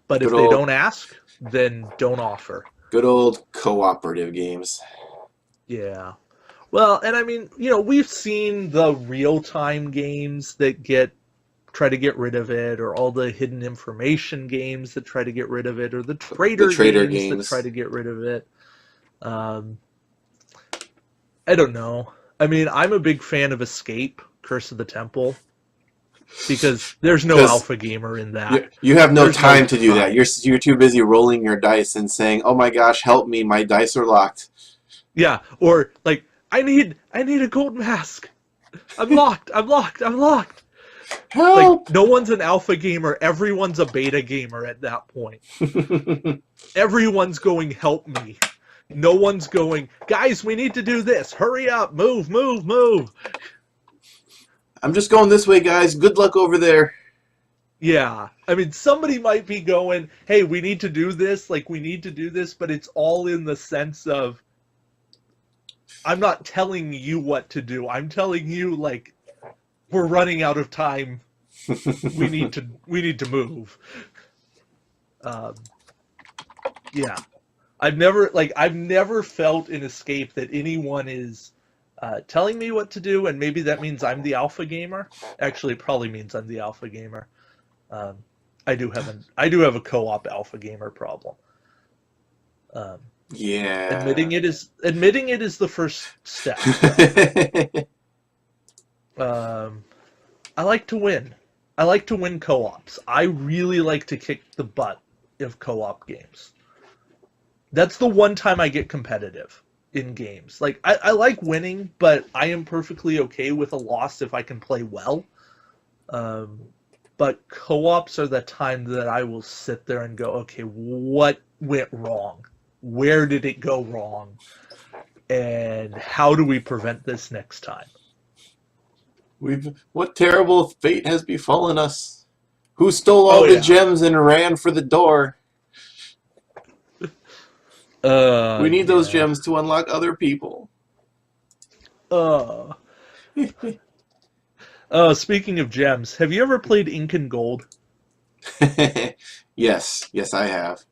But if Good they old, don't ask, then don't offer. good old cooperative games. Yeah. Well, and I mean, we've seen the real-time games that try to get rid of it, or all the hidden information games that try to get rid of it, or the The traitor traitor games that try games. to get rid of it. Um, I don't know. I mean, I'm a big fan of Escape, Curse of the Temple, because there's no Because alpha gamer in that. you have no There's no time to do that. time. You're too busy rolling your dice and saying, "Oh my gosh, help me! My dice are locked." Yeah, or like, I need a gold mask. I'm locked. I'm locked. I'm locked. Like, Help! no one's an alpha gamer. Everyone's a beta gamer at that point. Everyone's going, help me. No one's going, guys, we need to do this. Hurry up. Move, move, move. I'm just going this way, guys. Good luck over there. Yeah. I mean, somebody might be going, hey, we need to do this. Like, we need to do this. But it's all in the sense of, I'm not telling you what to do. I'm telling you, like, we're running out of time. We need to move. Um, yeah. I've never felt in Escape that anyone is telling me what to do, and maybe that means I'm the alpha gamer. Actually, it probably means I'm the alpha gamer. Um, I do have a co-op alpha gamer problem. Um, Yeah. admitting it is the first step, though. Um, I like to win. I like to win co-ops. I really like to kick the butt of co-op games. That's the one time I get competitive in games. Like, I like winning, but I am perfectly okay with a loss if I can play well. Um, but co-ops are the time that I will sit there and go, okay, what went wrong? Where did it go wrong? And how do we prevent this next time? What terrible fate has befallen us? Who stole all Oh the yeah. gems and ran for the door? We need those Yeah. gems to unlock other people. Uh. Speaking of gems, have you ever played Ink and Gold? Yes, yes, I have.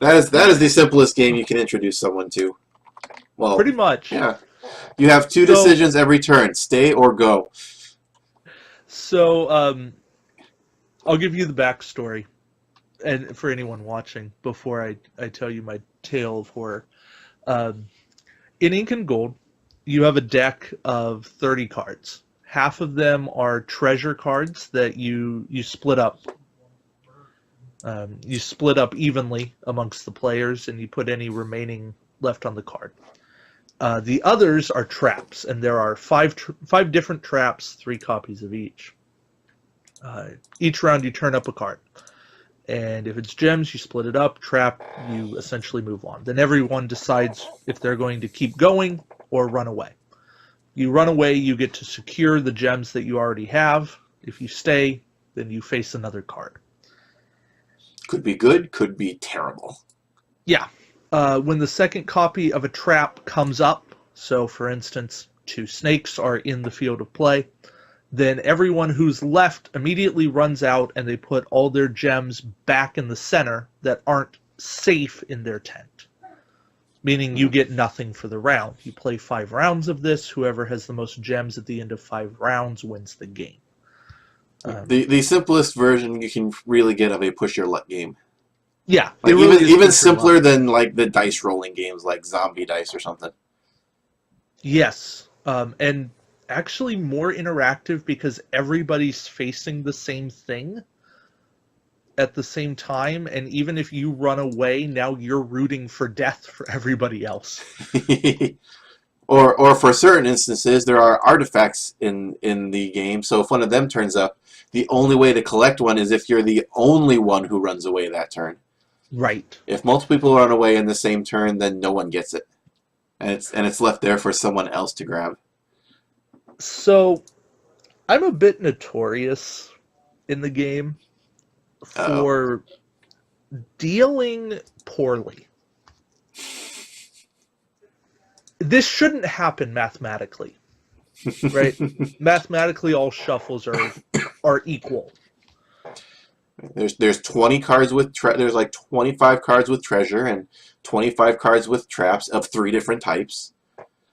That is the simplest game you can introduce someone to. Well, Pretty much. yeah. You have two So, decisions every turn: stay or go. so, I'll give you the backstory, and for anyone watching, before I tell you my tale of horror. Um, in Ink and Gold, you have a deck of 30 cards. Half of them are treasure cards that you split up. You split up evenly amongst the players, and you put any remaining left on the card. The others are traps, and there are five different traps, 3 copies of each. Each round you turn up a card, and if it's gems, you split it up. Trap, you essentially move on. Then everyone decides if they're going to keep going or run away. You run away, you get to secure the gems that you already have. If you stay, then you face another card. Could be good, could be terrible. Yeah. When the second copy of a trap comes up, so for instance, 2 snakes are in the field of play, then everyone who's left immediately runs out and they put all their gems back in the center that aren't safe in their tent. Meaning you get nothing for the round. You play 5 rounds of this. Whoever has the most gems at the end of 5 rounds wins the game. The simplest version you can really get of a push your luck game. Yeah, it Like really is even push your simpler luck. than like the dice rolling games like zombie dice or something. Yes, and actually more interactive because everybody's facing the same thing at the same time, and even if you run away, now you're rooting for death for everybody else. Or for certain instances, there are artifacts in the game. So if one of them turns up, the only way to collect one is if you're the only one who runs away that turn. Right. If multiple people run away in the same turn, then no one gets it, and it's left there for someone else to grab. So I'm a bit notorious in the game Oh, for dealing poorly. This shouldn't happen mathematically, right? Mathematically, all shuffles are equal. There's 20 cards with there's like 25 cards with treasure and 25 cards with traps of 3 different types.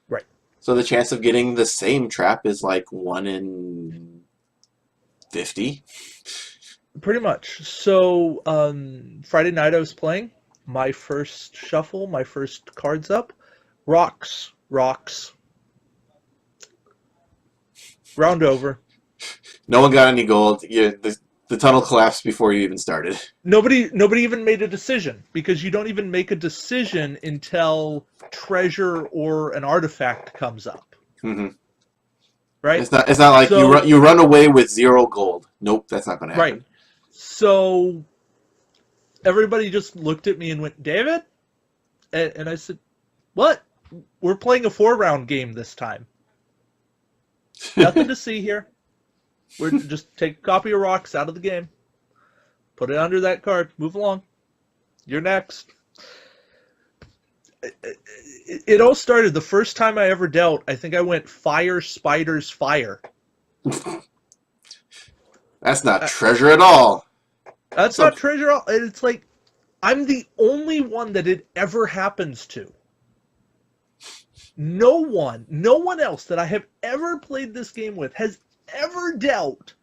Right. So the chance of getting the same trap is like 1 in 50. Pretty much. So Friday night I was playing my first shuffle, my first cards up, rocks. Round over. No one got any gold. The tunnel collapsed before you even started. Nobody even made a decision, because you don't even make a decision until treasure or an artifact comes up. Mm-hmm. Right? It's not like So, you run away with 0 gold. Nope, that's not going to happen. Right. So everybody just looked at me and went, David? And I said, what? We're playing a 4-round game this time. Nothing to see here. We're just take a copy of rocks out of the game. Put it under that card. Move along. You're next. It all started the first time I ever dealt. I think I went fire, spiders, fire. That's not treasure at all. That's not treasure at all. It's like, I'm the only one that it ever happens to. No one else that I have ever played this game with has ever dealt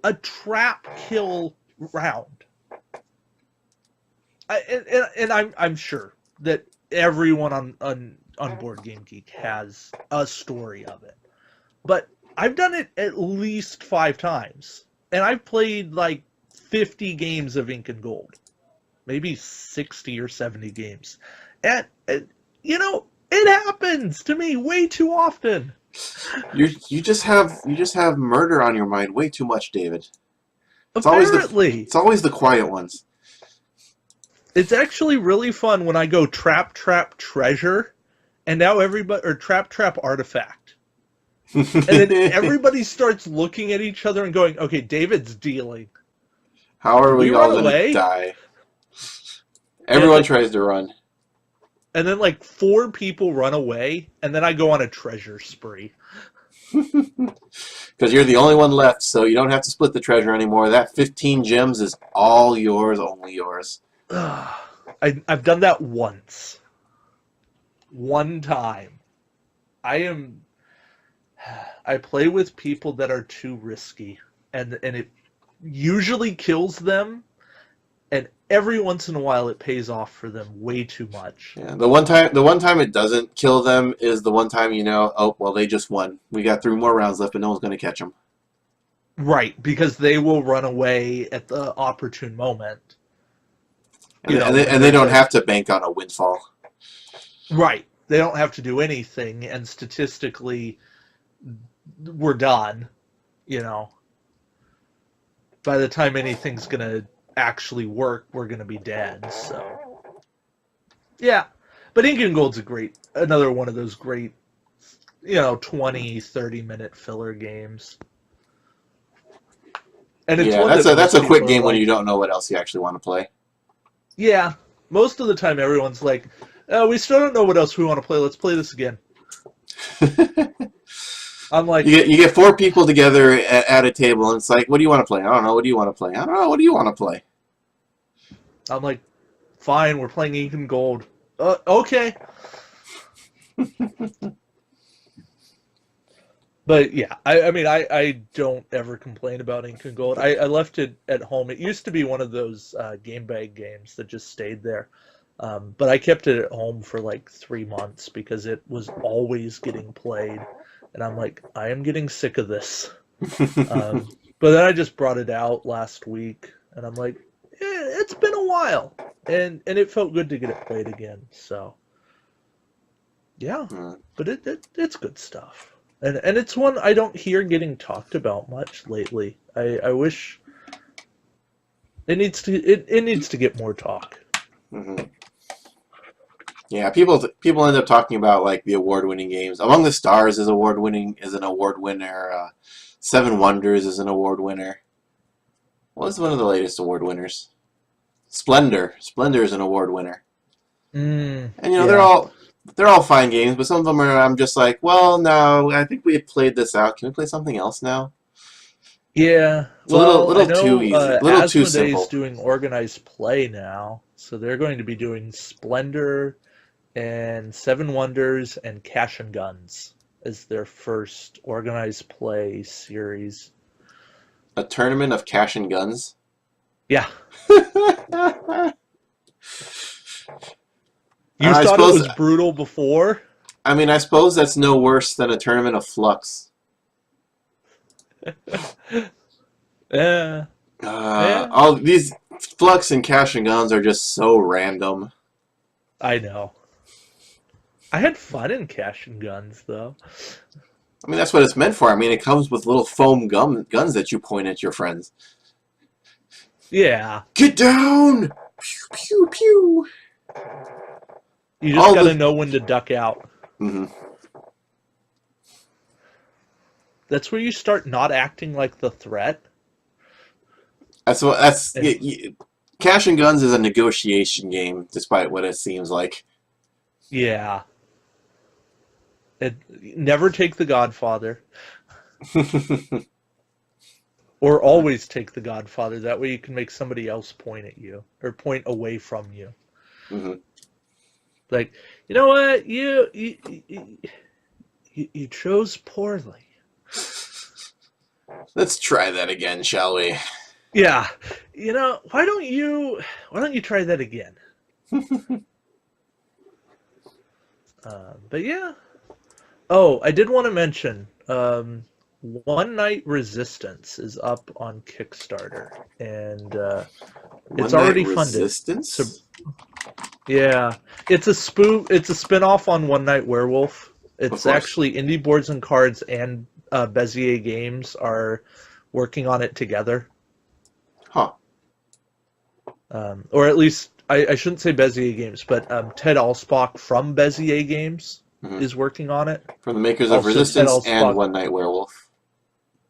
a trap kill round. I'm sure that everyone on Board Game Geek has a story of it. But I've done it at least 5 times. And I've played like 50 games of Ink and Gold. Maybe 60 or 70 games. And you know, it happens to me way too often. You just have murder on your mind way too much, David. Apparently. It's always the quiet ones. It's actually really fun when I go trap treasure, and now everybody, or trap artifact. And then everybody starts looking at each other and going, okay, David's dealing. How are we all going to die? Everyone tries to run. And then like 4 people run away, and then I go on a treasure spree. Because you're the only one left, so you don't have to split the treasure anymore. That 15 gems is all yours, only yours. I've done that once. One time. I play with people that are too risky, and it usually kills them, and every once in a while it pays off for them way too much. Yeah, the one time it doesn't kill them is the one time you know, oh well, they just won. We got 3 more rounds left, but no one's going to catch them. Right, because they will run away at the opportune moment. And they don't have to bank on a windfall. Right. They don't have to do anything, and statistically, we're done. You know. By the time anything's going to actually work, we're going to be dead. So, yeah. But Ink and Gold's another one of those great, 20, 30-minute filler games. And it's that's a quick game when you don't know what else you actually want to play. Yeah, most of the time everyone's like, we still don't know what else we want to play. Let's play this again. I'm like... You get 4 people together at a table, and it's like, what do you want to play? I don't know. What do you want to play? I don't know. What do you want to play? I'm like, fine, we're playing Ink and Gold. Okay. But yeah, I don't ever complain about Ink and Gold. I left it at home. It used to be one of those game bag games that just stayed there. But I kept it at home for like 3 months because it was always getting played. And I'm like, I am getting sick of this. But then I just brought it out last week. And I'm like, it's been a while. And it felt good to get it played again. So, yeah. But it's good stuff. And it's one I don't hear getting talked about much lately. I wish it needs to get more talk. Mm-hmm. Yeah, people end up talking about like the award-winning games. Among the Stars is an award winner. 7 Wonders is an award winner. What was one of the latest award winners? Splendor is an award winner. And they're all fine games, but some of them I'm just like, well, no, I think we played this out. Can we play something else now? Yeah, It's a well, I little too know easy, a little too Asmodee's simple. doing organized play now, so they're going to be doing Splendor and Seven Wonders and Cash and Guns as their first organized play series. A tournament of cash and guns. Yeah, I you thought it suppose. was brutal before? I mean, I suppose that's no worse than a tournament of flux. Yeah, yeah, All these flux and cash and guns are just so random. I know. I had fun in Cash and Guns though. I mean, that's what it's meant for. I mean, it comes with little foam guns that you point at your friends. Yeah, Get down! Pew pew pew. you just All got to the. know when to duck out. Mhm. That's where you start not acting like the threat. That's what. That's And Cash and Guns is a negotiation game, despite what it seems like. yeah, never take the Godfather, or always take the Godfather. That way you can make somebody else point at you or point away from you. Mhm. Like, you know what? You chose poorly. Let's try that again, shall we? Yeah, why don't you try that again? But yeah. Oh, I did want to mention, One Night Resistance is up on Kickstarter, and it's One Night already funded. So Resistance? yeah, it's a spoof. It's a spin-off on One Night Werewolf. Of It's course. actually Indie Boards and Cards and Bezier Games are working on it together. Huh. Or at least I shouldn't say Bezier Games, but Ted Alspach from Bezier Games Mhm. is working on it. From the makers of Also, Ted Resistance and Alspach, One Night Werewolf.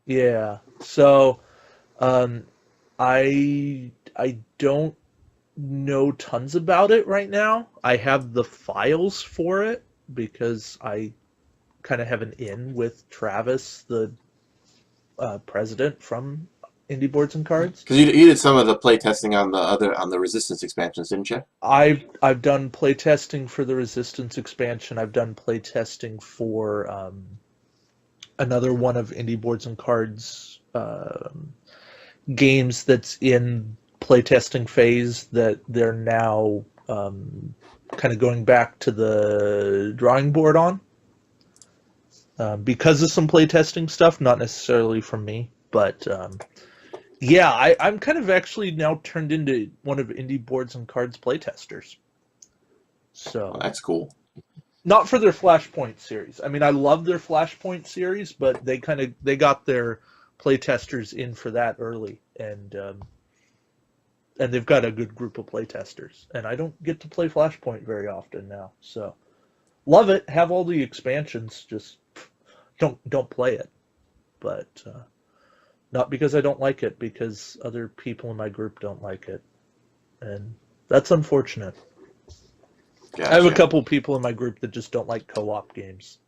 yeah. So um, I don't know tons about it right now. I have the files for it because I kind of have an in with Travis, the president from Indie Boards and Cards. Because you did some of the play testing on the Resistance expansions, didn't you? I've done playtesting for the Resistance expansion. I've done playtesting for another one of Indie Boards and Cards games that's in playtesting phase that they're now kind of going back to the drawing board on because of some playtesting stuff, not necessarily from me, but yeah, I'm kind of actually now turned into one of Indie Boards and Cards playtesters. Well, So, that's cool. not for their Flashpoint series. I mean, I love their Flashpoint series, but they got their playtesters in for that early, and they've got a good group of playtesters. And I don't get to play Flashpoint very often now, so love it. Have all the expansions, just don't play it. But not because I don't like it, because other people in my group don't like it, and that's unfortunate. I have a Gotcha. couple people in my group that just don't like co-op games.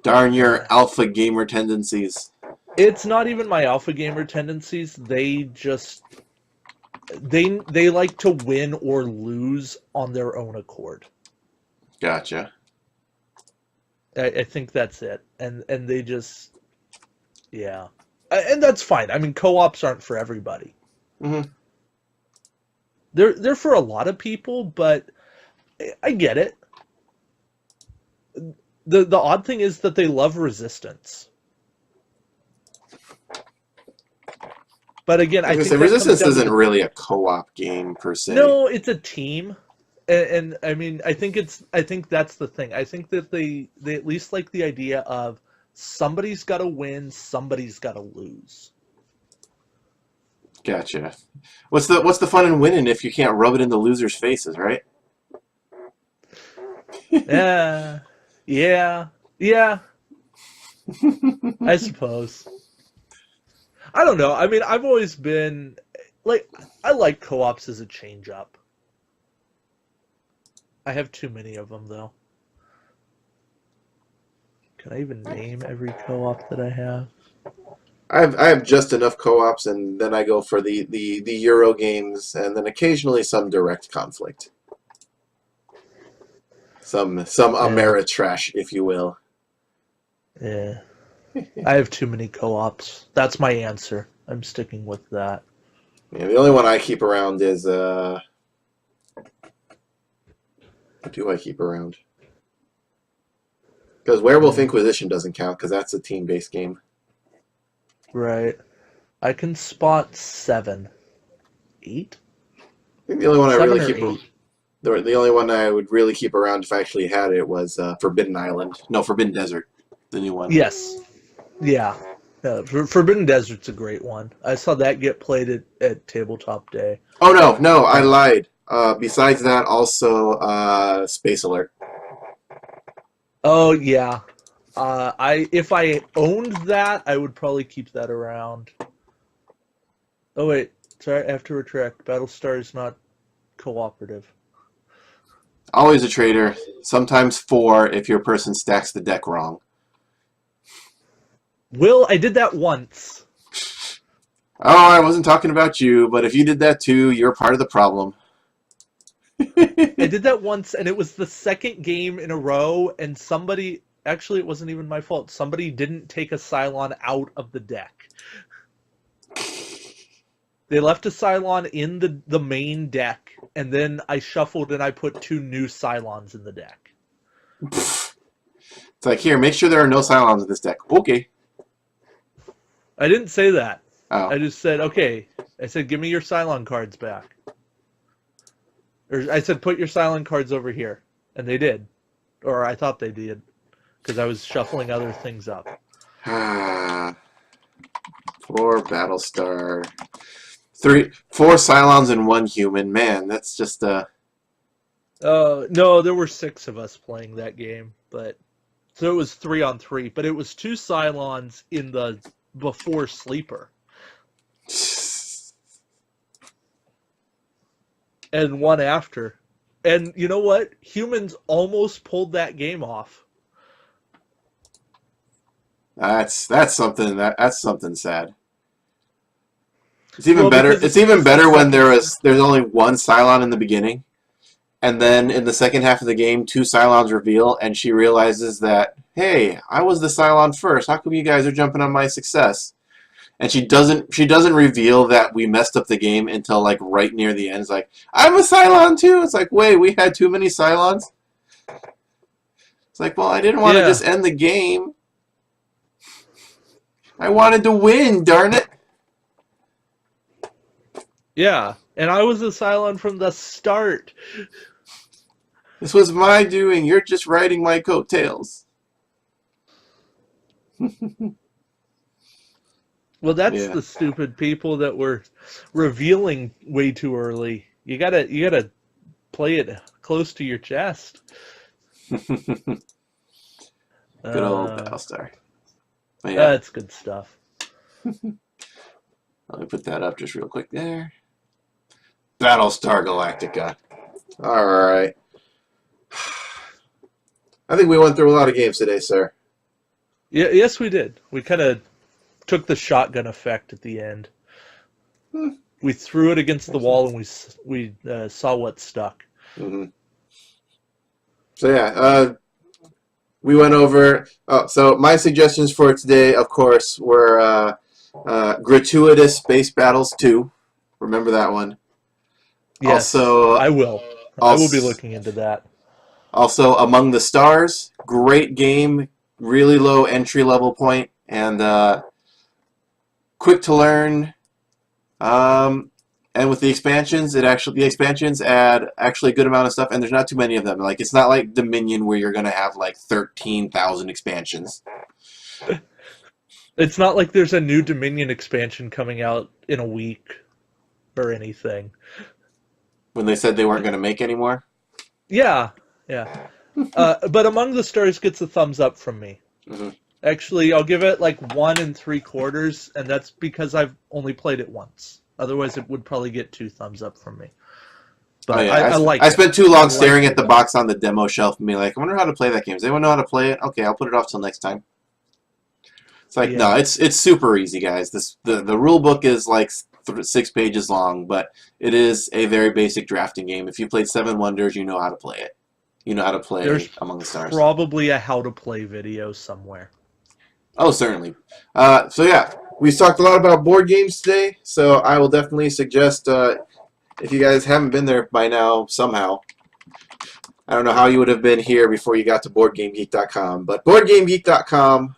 Darn And your alpha gamer tendencies. it's not even my alpha gamer tendencies. They like to win or lose on their own accord. Gotcha. I think that's it. And they just, yeah. And that's fine. I mean, co-ops aren't for everybody. Hmm. They're for a lot of people, but I get it. The odd thing is that they love Resistance. But again, I was I gonna say think that comes Resistance down to isn't the really a co-op game per se. no, it's a team. And I mean, I think that's the thing. I think that they at least like the idea of somebody's got to win, somebody's got to lose. Gotcha. What's the fun in winning if you can't rub it in the losers' faces, right? Yeah, yeah, yeah. I suppose. I don't know. I mean, I've always been like I like co-ops as a change up. I have too many of them though. Can I even name every co-op that I have? I have just enough co-ops, and then I go for the Euro games, and then occasionally some direct conflict. Some Ameritrash, if you will. Yeah. I have too many co-ops. That's my answer. I'm sticking with that. Yeah, the only one I keep around is what do I keep around? Because Werewolf Inquisition doesn't count because that's a team-based game. Right. I can spot 7. 8? I think the only one I 7 really or keep 8. the only one I would really keep around if I actually had it was Forbidden Island. No, Forbidden Desert, the new one. Yes. Yeah. Forbidden Desert's a great one. I saw that get played at Tabletop Day. Oh no, I lied. Besides that, also Space Alert. Oh yeah. If I owned that, I would probably keep that around. Oh wait, sorry, I have to retract. Battlestar is not cooperative. Always a traitor. Sometimes 4 if your person stacks the deck wrong. Will, I did that once. Oh, I wasn't talking about you, but if you did that too, you're part of the problem. I did that once, and it was the second game in a row, and somebody... Actually, it wasn't even my fault. Somebody didn't take a Cylon out of the deck. They left a Cylon in the main deck, and then I shuffled and I put 2 new Cylons in the deck. It's like, here, make sure there are no Cylons in this deck. Okay. I didn't say that. Oh. I just said, okay. I said, give me your Cylon cards back. Or I said, put your Cylon cards over here. And they did. Or I thought they did. Because I was shuffling other things up. 4 Battlestar. 4 Cylons and 1 human. Man, that's just no, there were 6 of us playing that game, but so it was 3 on 3. But it was 2 Cylons in the before sleeper, and 1 after. And you know what? Humans almost pulled that game off. That's something sad. It's even better. Because It's even better when there's only 1 Cylon in the beginning, and then in the second half of the game, 2 Cylons reveal, and she realizes that, hey, I was the Cylon first. How come you guys are jumping on my success? And she doesn't reveal that we messed up the game until like right near the end. It's like, I'm a Cylon too. It's like, wait, we had too many Cylons. It's like, well, I didn't want to just end the game. I wanted to win, darn it. Yeah, and I was a Cylon from the start. This was my doing. You're just riding my coattails. Well, that's the stupid people that were revealing way too early. You gotta play it close to your chest. Good old Battlestar. Yeah. That's good stuff. Let me put that up just real quick there. Battlestar Galactica. All right. I think we went through a lot of games today, sir. Yeah, yes, we did. We kind of took the shotgun effect at the end. We threw it against the wall, and we saw what stuck. Mm-hmm. So yeah, we went over. So my suggestions for today, of course, were Gratuitous Space Battles 2. Remember that one? Yes, also, I will. I will be looking into that. Also, Among the Stars, great game, really low entry level point, and quick to learn. And with the expansions, the expansions add actually a good amount of stuff, and there's not too many of them. Like, it's not like Dominion where you're gonna have like 13,000 expansions. It's not like there's a new Dominion expansion coming out in a week or anything. When they said they weren't going to make any more? Yeah. But Among the Stars gets a thumbs up from me. Mm-hmm. Actually, I'll give it like 1 3/4, and that's because I've only played it once. Otherwise, it would probably get 2 thumbs up from me. But I like it. I spent too long staring at the box on the demo shelf and being like, I wonder how to play that game. Does anyone know how to play it? Okay, I'll put it off till next time. It's like, no, Yeah. it's super easy, guys. The rule book is like 6 pages long, but it is a very basic drafting game. If you played Seven Wonders, you know how to play it. You know how to There's play Among the Stars. probably a how to play video somewhere. Oh, certainly. So yeah, we've talked a lot about board games today, so I will definitely suggest, if you guys haven't been there by now somehow, I don't know how you would have been here before you got to BoardGameGeek.com, but BoardGameGeek.com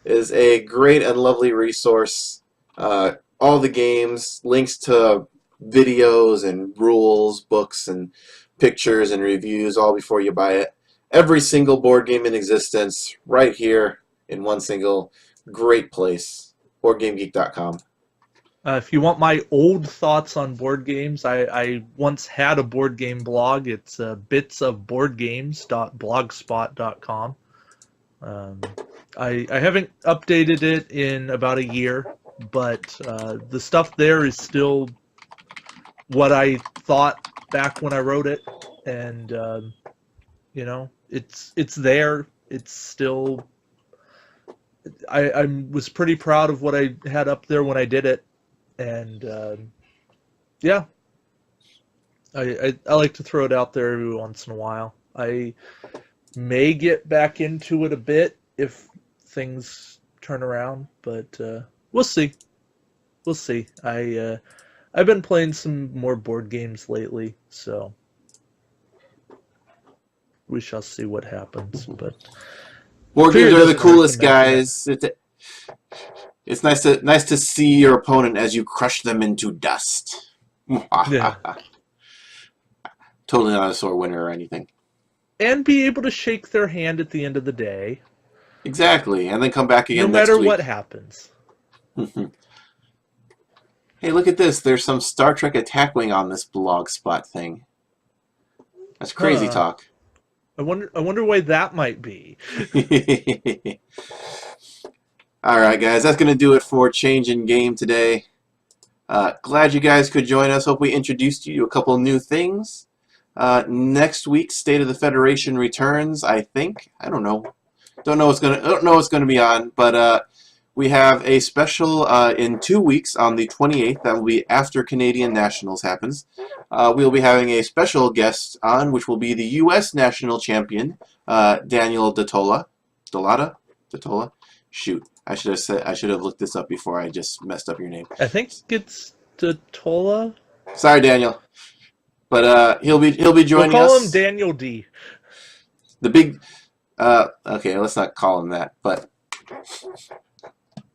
is a great and lovely resource. All the games, links to videos and rules, books and pictures and reviews all before you buy it. Every single board game in existence right here in one single great place. BoardGameGeek.com. If you want my old thoughts on board games, I once had a board game blog. It's bitsofboardgames.blogspot.com. I haven't updated it in about a year, but the stuff there is still what I thought back when I wrote it, and you know, it's there. It's still. I was pretty proud of what I had up there when I did it, and yeah, I like to throw it out there every once in a while. I may get back into it a bit if things turn around, but we'll see. We'll see. I've been playing some more board games lately, so we shall see what happens. But Board games are the coolest, mention guys. It's nice to see your opponent as you crush them into dust. Yeah. Totally not a sore winner or anything. And be able to shake their hand at the end of the day, Exactly, and then come back again no next matter week. what happens. Hey, look at this. There's some Star Trek Attack Wing on this blog spot thing. That's crazy Huh. talk. I wonder why that might be. All right, guys, that's going to do it for Change in Game today. Glad you guys could join us. Hope we introduced you to a couple new things. Next week, State of the Federation returns, I think. I don't know. Don't know what's going to be on, but we have a special in 2 weeks on the 28th. That will be after Canadian Nationals happens. We'll be having a special guest on, which will be the U.S. National Champion, Daniel Dotola. Dotola? Shoot, I should have looked this up before I just messed up your name. I think it's Dotola. Sorry, Daniel. But he'll be joining us. We'll call him Daniel D. The big. Okay, let's not call him that. But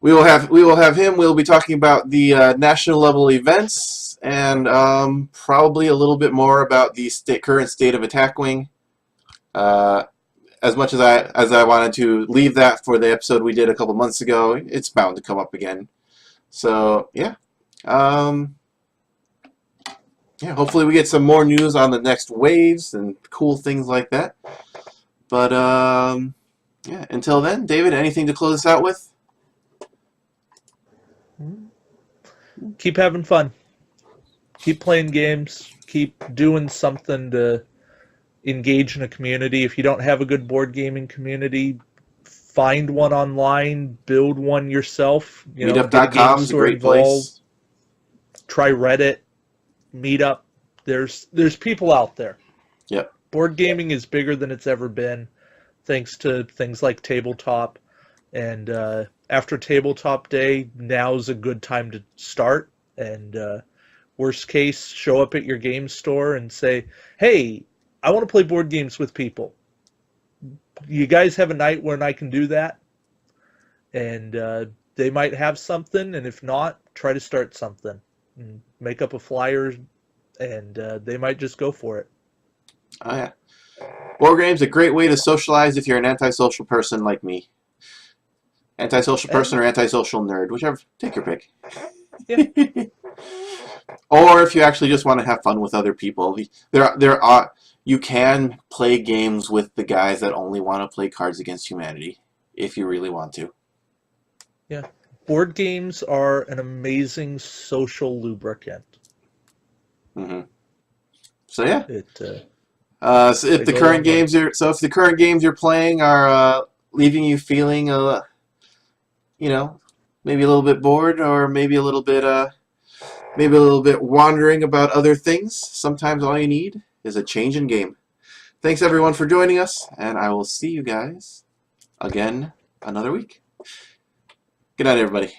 we will have him. We'll be talking about the national level events and probably a little bit more about the current state of Attack Wing. As much as I wanted to leave that for the episode we did a couple months ago, it's bound to come up again. So yeah, hopefully we get some more news on the next waves and cool things like that. But yeah, until then, David, anything to close us out with? Keep having fun. Keep playing games. Keep doing something to engage in a community. If you don't have a good board gaming community, find one online, build one yourself. Meetup.com is a great place. Try Reddit, Meetup. There's people out there. Yep. Board gaming is bigger than it's ever been, thanks to things like Tabletop. And after Tabletop Day, now's a good time to start. And worst case, show up at your game store and say, hey, I want to play board games with people. You guys have a night when I can do that? And they might have something, and if not, try to start something. And make up a flyer, and they might just go for it. Oh, yeah. Board games a great way to socialize if you're an antisocial person like me. Antisocial person or antisocial nerd, whichever. Take your pick. Yeah. Or if you actually just want to have fun with other people, you can play games with the guys that only want to play Cards Against Humanity, if you really want to. Yeah. Board games are an amazing social lubricant. Mm-hmm. So yeah. So if the current games you're playing are leaving you feeling you know, maybe a little bit bored, or maybe a little bit wandering about other things, sometimes all you need is a change in game. Thanks everyone for joining us, and I will see you guys again another week. Good night, everybody.